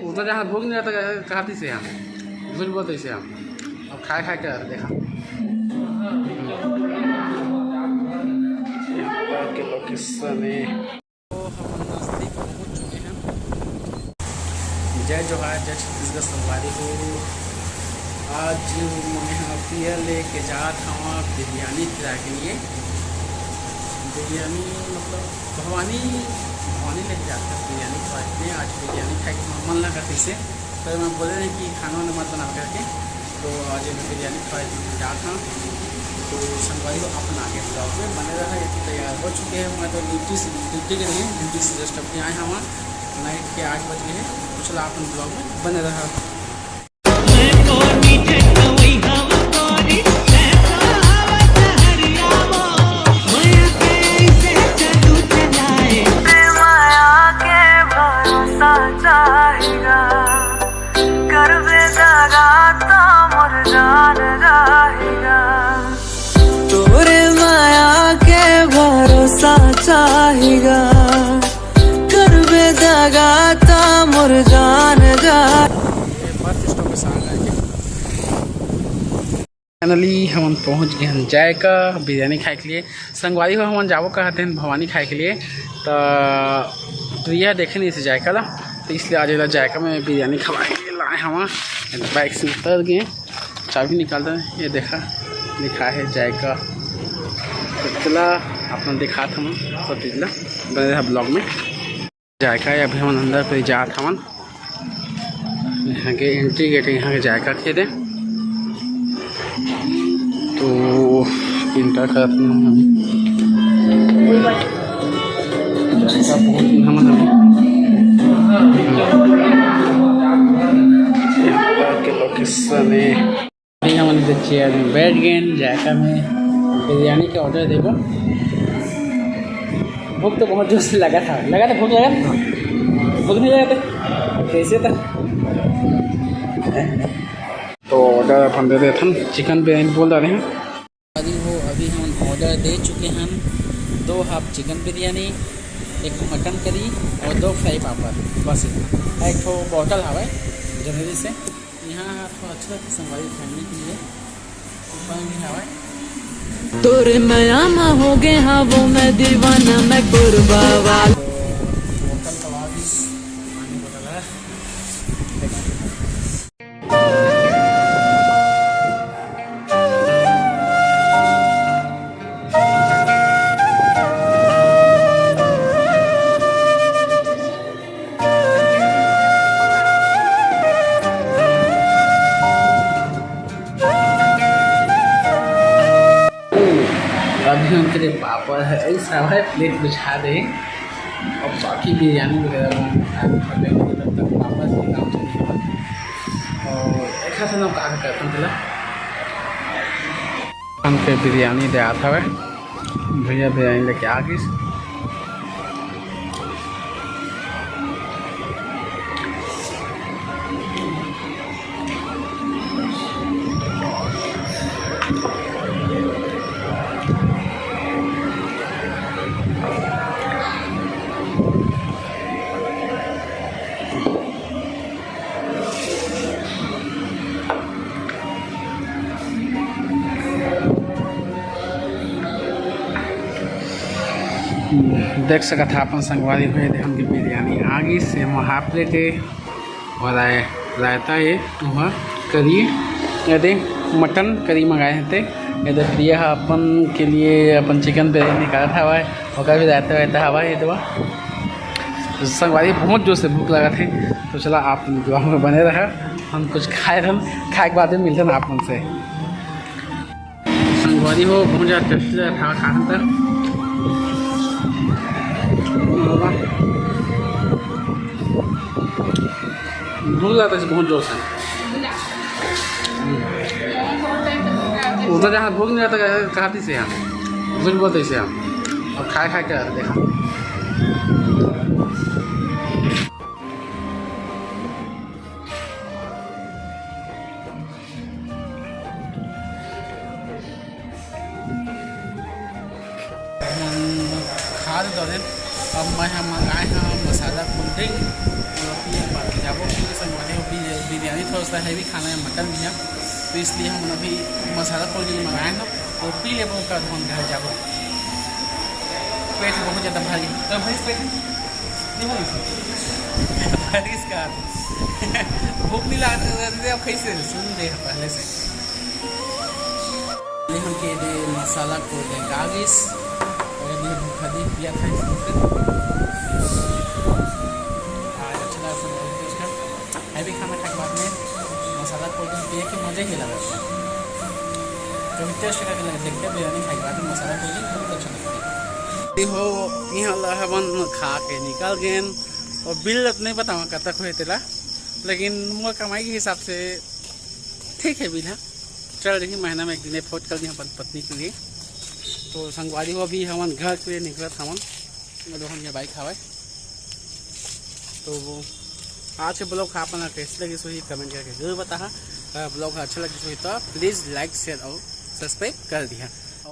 उतना जहाँ भूख नहीं रहता कहती से हम झूठ बोलते से हम अब खाए खाए कर देखा के लोकेशन है। तो हम नजदीक पहुँच चुके हैं। जय जोहार, जय छत्तीसगढ़ संगवारी हो। आज मैं यहाँ पिया लेके जा था बिरयानी खिलाने के लिए। बिरयानी मतलब भवानी लेके जाते हैं बिरयानी खिलाते हैं। आज बिरयानी खाए के मन लगा करती से तो मैं बोले रहे कि खाना वाना मत बना करके, तो आज मैं बिरयानी खिलाए जा था। तो संगवारी को अपन आगे ब्लॉग में बने रहा। ये तो तैयार हो चुके हैं। मैं तो ड्यूटी के लिए ड्यूटी से जस्ट अभी आए हम नाइट के 8 बज गए हैं। तो चला अपन ब्लॉग में बने रहा। चाहेगा कर बेदगा ता मोर जान जा। बस स्टॉप पे फाइनली हम पहुंच गए हैं जायका बिरयानी खाए के लिए। संगवारी हो हम जाबो कहते हैं भवानी खाए के लिए। तो यह देखे नहीं इसे जायका ला, तो इसलिए आज जायका में बिरयानी खवा के लाए हम। बाइक से उतर गए, चाबी निकालते हैं। ये देखा लिखा है जायका। तो चला अपना दिखा था हम सब चीज़ ला बने रहा ब्लॉग में। जायका है अभी हम अंदर पे जा था हम। यहाँ के एंट्री गेट यहाँ के जायका थे दे, तो इंटर करते हैं हम के लोकेशन है। हम चेयर में बैठ गए जायका में। बिरयानी का ऑर्डर देखो। भूख तो बहुत जोर से लगा था भूख लगा था। भूख नहीं लगा था कैसे था। तो ऑर्डर अपन दे देते हैं। चिकन बिरयानी बोल रहे हैं। अभी हम ऑर्डर दे चुके हैं। 2 half chicken biryani, 1 mutton curry और 2 फ्राई पापड़, बस इतना। एक तो बॉटल हवा है जनवरी से यहाँ तो अच्छा संगवारी फैमिली के लिए भी हवा है। तोरे मयामा हो गए हाँ वो मैं दीवाना मैं कुर्बा वाला। बोतल कवा भी पानी बोतल है। अभी उनके लिए पापड़ है ऐसा है, प्लेट बिछा दे और बाकी बिरयानी वगैरह तब तक पापड़ से काम चलेगा। और एक हाथ ना काम करता हूँ चला हम पे बिरयानी दे आता है। भैया बिरयानी लेके आ गई। देख सका था अपन संगवारी हुए हमकी बिरयानी आ गई। सेम हाफ प्लेट है और रायता है वहाँ करी यदि मटन करी मंगाए थे। यदि प्रिय अपन के लिए अपन चिकन बिरयानी निकाला था हवा और भी रायता रहता हवा है। दवा संगवारी बहुत जोर से भूख लगा थे। तो चला आप दुआ में बने रहा। हम कुछ खाए थे, खाए के बाद में मिलते हैं आप उनसे। संगवारी हो बहुत ज़्यादा टेस्टी लगा था खाने तक। भूख लगता है बहुत जोर से। उतना जहाँ भूख नहीं रहता कहती से हम झूठ बोलते से हम और खाए खाए कर देखा। खा रहे अब मैं मंगाए हैं मसाला कोल्ड ड्रिंक और अपनी जाबो बिरयानी थोड़ा सा हैवी खाना है, मटन भी है, तो इसलिए हम अभी मसाला थोड़ी देर मंगाए हैं और पी ले कर हम घर जाबो। पेट बहुत ज़्यादा भारी तो भाई पेट नहीं भारी इसका भूख नहीं लगती अब कैसे सुन दे पहले से। हम के दे मसाला को दे गागिस और ये भूखा दे पिया था हैवी खाना खाने के बाद में मसाला कोल्ड ड्रिंक पिए के मज़े ही लगा। जो टेस्ट करके लगे देखते बिरयानी खाने के बाद में मसाला कोल्ड ड्रिंक बहुत अच्छा लगता है। हो यहाँ हवन खा के निकल गए और बिल नहीं बताऊँ कब तक हुए तेरा, लेकिन मोर कमाई के हिसाब से ठीक है बिल है, चल रही महीना में एक दिन फोट कर दी अपन पत्नी के लिए। तो संगवारी हो भी हवन घर के लिए निकला था हम ये बाइक हवा। तो वो आज के ब्लॉग अपना कैसे लगे सो ही कमेंट करके जरूर बता। ब्लॉग अच्छा लगे सो तो प्लीज़ लाइक शेयर और सब्सक्राइब कर दिया।